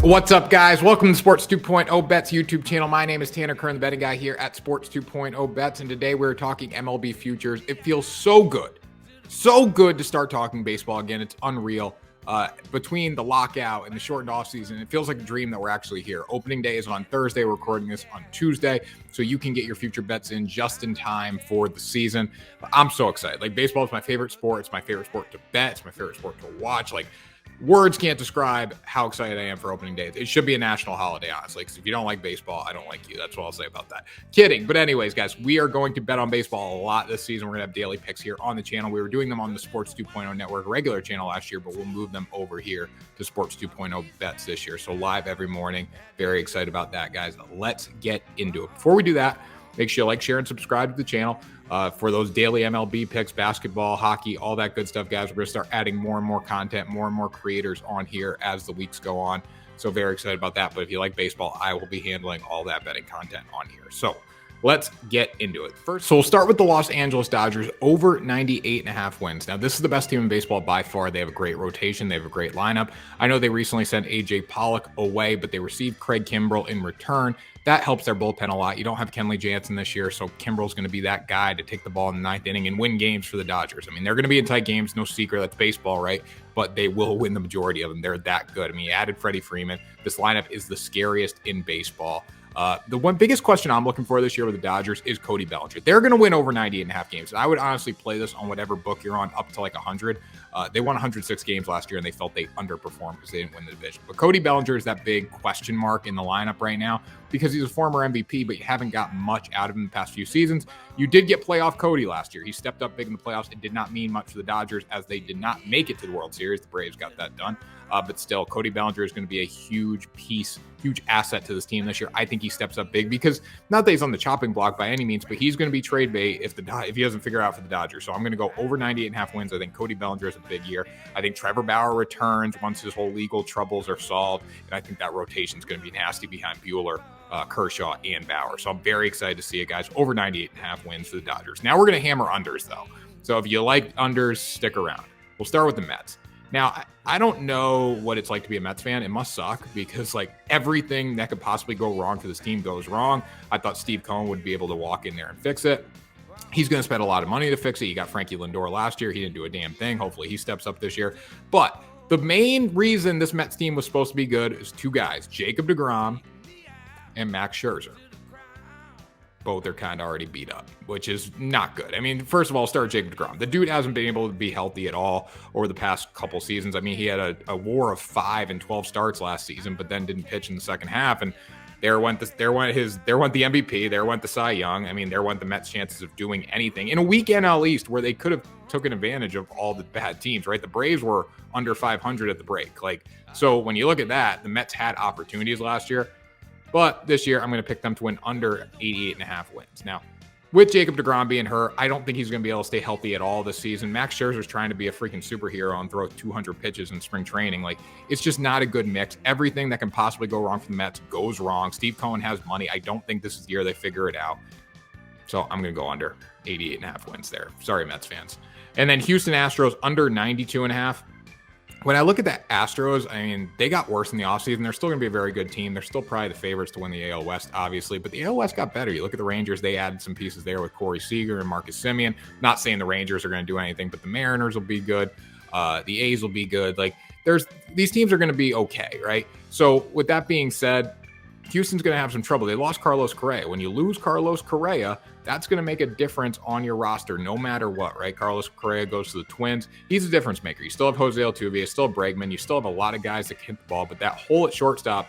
What's up, guys? Welcome to Sports 2.0 Bets YouTube channel. My name is Tanner Kern, the betting guy here at Sports 2.0 Bets, and today we're talking MLB futures. It feels so good to start talking baseball again. It's unreal. Between the lockout and the shortened offseason, it feels like a dream that we're actually here. Opening day is on Thursday. We're recording this on Tuesday, so you can get your future bets in just in time for the season. I'm so excited. Like, baseball is my favorite sport. It's my favorite sport to bet. It's my favorite sport to watch. Like, words can't describe how excited I am for opening day. It should be a national holiday, honestly, because if you don't like baseball, I don't like you. That's what I'll say about that. Kidding. But anyways, guys, we are going to bet on baseball a lot this season. We're going to have daily picks here on the channel. We were doing them on the Sports 2.0 Network regular channel last year, but we'll move them over here to Sports 2.0 Bets this year. So live every morning. Very excited about that, guys. Let's get into it. Before we do that, make sure you like, share, and subscribe to the channel. For those daily MLB picks, basketball, hockey, all that good stuff, guys. We're going to start adding more and more content, more and more creators on here as the weeks go on. So very excited about that. But if you like baseball, I will be handling all that betting content on here. So let's get into it. First, so we'll start with the Los Angeles Dodgers over 98.5 wins. Now, this is the best team in baseball by far. They have a great rotation. They have a great lineup. I know they recently sent A.J. Pollock away, but they received Craig Kimbrell in return. That helps their bullpen a lot. You don't have Kenley Jansen this year, so Kimbrell's going to be that guy to take the ball in the ninth inning and win games for the Dodgers. I mean, they're going to be in tight games, no secret. That's baseball, right? But they will win the majority of them. They're that good. I mean, you added Freddie Freeman. This lineup is the scariest in baseball. The one biggest question I'm looking for this year with the Dodgers is Cody Bellinger. They're going to win over 98.5 games. I would honestly play this on whatever book you're on up to like 100. They won 106 games last year, and they felt they underperformed because they didn't win the division. But Cody Bellinger is that big question mark in the lineup right now because he's a former MVP, but you haven't got much out of him the past few seasons. You did get playoff Cody last year. He stepped up big in the playoffs. It did not mean much for the Dodgers as they did not make it to the World Series. The Braves got that done. But still, Cody Bellinger is going to be a huge piece, huge asset to this team this year. I think he steps up big because not that he's on the chopping block by any means, but he's going to be trade bait if he doesn't figure out for the Dodgers. So I'm going to go over 98.5 wins. I think Cody Bellinger is a big year. I think Trevor Bauer returns once his whole legal troubles are solved, and I think that rotation is going to be nasty behind Buehler, Kershaw, and Bauer. So I'm very excited to see it, guys. Over 98.5 wins for the Dodgers. Now we're going to hammer unders, though. So if you like unders, stick around. We'll start with the Mets. Now, I don't know what it's like to be a Mets fan. It must suck because, like, everything that could possibly go wrong for this team goes wrong. I thought Steve Cohen would be able to walk in there and fix it. He's going to spend a lot of money to fix it. You got Frankie Lindor last year. He didn't do a damn thing. Hopefully he steps up this year. But the main reason this Mets team was supposed to be good is two guys, Jacob deGrom and Max Scherzer. Both are kind of already beat up, which is not good. I mean, first of all, start Jacob deGrom. The dude hasn't been able to be healthy at all over the past couple seasons. I mean, he had a WAR of 5 and 12 starts last season, but then didn't pitch in the second half. And there went the MVP. There went the Cy Young. I mean, there went the Mets' chances of doing anything in a weak NL East where they could have taken advantage of all the bad teams, right? The Braves were under 500 at the break. So when you look at that, the Mets had opportunities last year. But this year, I'm going to pick them to win under 88.5 wins. Now, with Jacob deGrom being hurt, I don't think he's going to be able to stay healthy at all this season. Max Scherzer's trying to be a freaking superhero and throw 200 pitches in spring training. Like, it's just not a good mix. Everything that can possibly go wrong for the Mets goes wrong. Steve Cohen has money. I don't think this is the year they figure it out. So I'm going to go under 88.5 wins there. Sorry, Mets fans. And then Houston Astros under 92.5. When I look at the Astros, I mean, they got worse in the offseason. They're still going to be a very good team. They're still probably the favorites to win the AL West, obviously. But the AL West got better. You look at the Rangers, they added some pieces there with Corey Seager and Marcus Semien. Not saying the Rangers are going to do anything, but the Mariners will be good. The A's will be good. Like, these teams are going to be okay, right? So with that being said, Houston's going to have some trouble. They lost Carlos Correa. When you lose Carlos Correa, that's going to make a difference on your roster no matter what, right? Carlos Correa goes to the Twins. He's a difference maker. You still have Jose Altuve. You still have Bregman. You still have a lot of guys that can hit the ball, but that hole at shortstop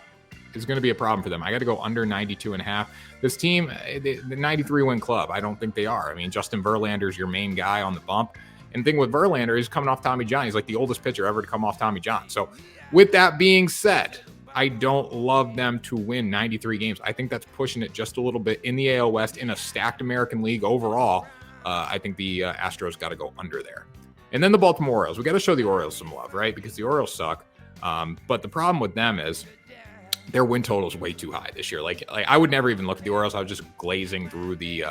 is going to be a problem for them. I got to go under 92.5. This team, the 93-win club, I don't think they are. I mean, Justin Verlander's your main guy on the bump. And the thing with Verlander, he's coming off Tommy John. He's like the oldest pitcher ever to come off Tommy John. So with that being said, I don't love them to win 93 games. I think that's pushing it just a little bit in the AL West in a stacked American League overall. I think the Astros got to go under there. And then the Baltimore Orioles. We got to show the Orioles some love, right? Because the Orioles suck. But the problem with them is their win total is way too high this year. Like I would never even look at the Orioles. I was just glazing through the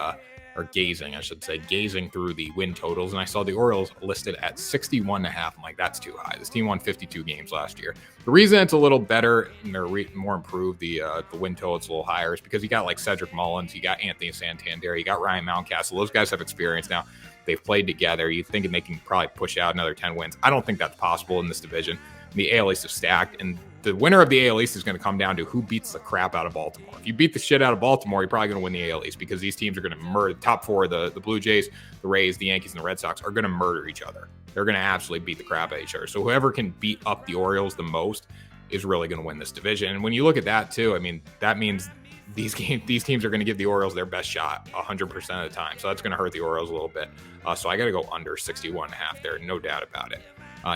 or gazing, I should say, gazing through the win totals, and I saw the Orioles listed at 61.5. I'm like, that's too high. This team won 52 games last year. The reason it's a little better and they're more improved, the win total's a little higher, is because you got like Cedric Mullins, you got Anthony Santander, you got Ryan Mountcastle. Those guys have experience now. They've played together. You think they can probably push out another 10 wins. I don't think that's possible in this division. The AL East is stacked, and the winner of the AL East is going to come down to who beats the crap out of Baltimore. If you beat the shit out of Baltimore, you're probably going to win the AL East, because these teams are going to murder. The top four, the Blue Jays, the Rays, the Yankees, and the Red Sox, are going to murder each other. They're going to absolutely beat the crap out of each other. So whoever can beat up the Orioles the most is really going to win this division. And when you look at that too, I mean, that means these teams are going to give the Orioles their best shot 100% of the time. So that's going to hurt the Orioles a little bit. So I got to go under 61.5 there, no doubt about it.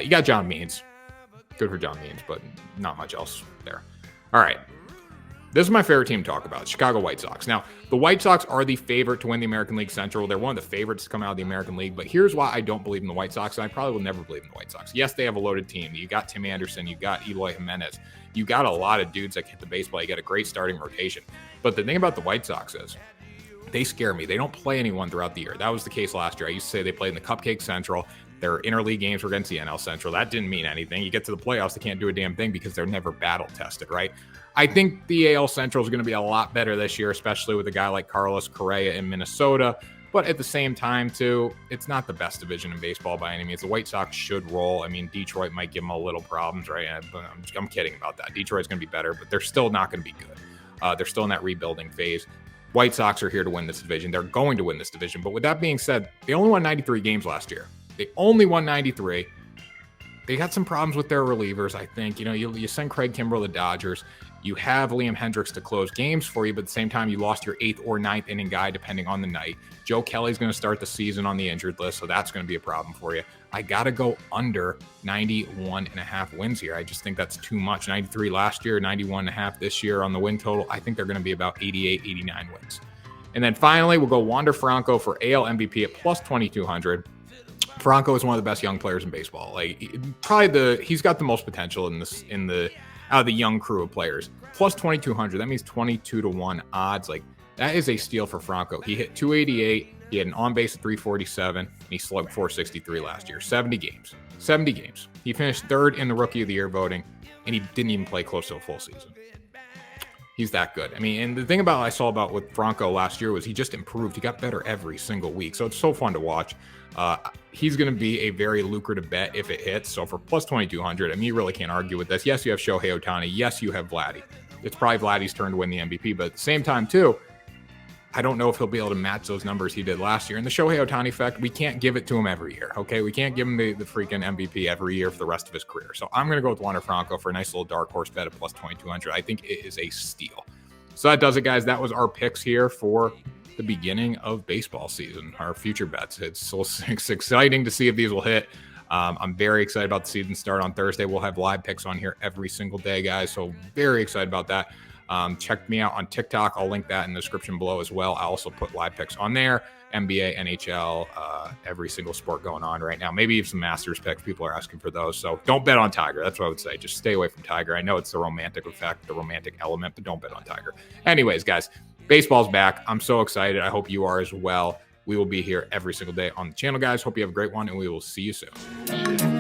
You got John Means. Good for John Means, but not much else there. All right. This is my favorite team to talk about, Chicago White Sox. Now, the White Sox are the favorite to win the American League Central. They're one of the favorites to come out of the American League, but here's why I don't believe in the White Sox, and I probably will never believe in the White Sox. Yes, they have a loaded team. You got Tim Anderson. You got Eloy Jimenez. You got a lot of dudes that hit the baseball. You got a great starting rotation. But the thing about the White Sox is they scare me. They don't play anyone throughout the year. That was the case last year. I used to say they played in the Cupcake Central. Their interleague games were against the NL Central. That didn't mean anything. You get to the playoffs, they can't do a damn thing because they're never battle tested, right? I think the AL Central is going to be a lot better this year, especially with a guy like Carlos Correa in Minnesota. But at the same time, too, it's not the best division in baseball by any means. The White Sox should roll. I mean, Detroit might give them a little problems, right? I'm kidding about that. Detroit's going to be better, but they're still not going to be good. They're still in that rebuilding phase. White Sox are here to win this division. They're going to win this division. But with that being said, they only won 93 games last year. They only won 93. They got some problems with their relievers, I think. You know, you send Craig Kimbrell to the Dodgers. You have Liam Hendricks to close games for you, but at the same time, you lost your 8th or 9th inning guy, depending on the night. Joe Kelly's going to start the season on the injured list, so that's going to be a problem for you. I got to go under 91.5 wins here. I just think that's too much. 93 last year, 91.5 this year on the win total. I think they're going to be about 88, 89 wins. And then finally, we'll go Wander Franco for AL MVP at plus 2,200. Franco is one of the best young players in baseball. Like, he's got the most potential out of the young crew of players. Plus 2,200. That means 22-1 odds. Like, that is a steal for Franco. He hit 288. He had an on base of 347, and he slugged 463 last year. 70 games. 70 games. He finished 3rd in the Rookie of the Year voting, and he didn't even play close to a full season. He's that good. I mean, and the thing I saw about with Franco last year was he just improved. He got better every single week. So it's so fun to watch. He's going to be a very lucrative bet if it hits. So for plus 2,200, I mean, you really can't argue with this. Yes, you have Shohei Ohtani. Yes, you have Vladdy. It's probably Vladdy's turn to win the MVP. But at the same time, too, I don't know if he'll be able to match those numbers he did last year. And the Shohei Ohtani effect, we can't give it to him every year, okay? We can't give him the freaking MVP every year for the rest of his career. So I'm going to go with Wander Franco for a nice little dark horse bet at plus 2,200. I think it is a steal. So that does it, guys. That was our picks here for the beginning of baseball season, our future bets. It's exciting to see if these will hit. I'm very excited about the season start on Thursday. We'll have live picks on here every single day, guys. So very excited about that. Check me out on TikTok. I'll link that in the description below as well. I also put live picks on there. NBA, NHL, every single sport going on right now. Maybe even some Masters picks. People are asking for those. So don't bet on Tiger. That's what I would say. Just stay away from Tiger. I know it's the romantic effect, the romantic element, but don't bet on Tiger. Anyways, guys, baseball's back. I'm so excited. I hope you are as well. We will be here every single day on the channel, guys. Hope you have a great one, and we will see you soon.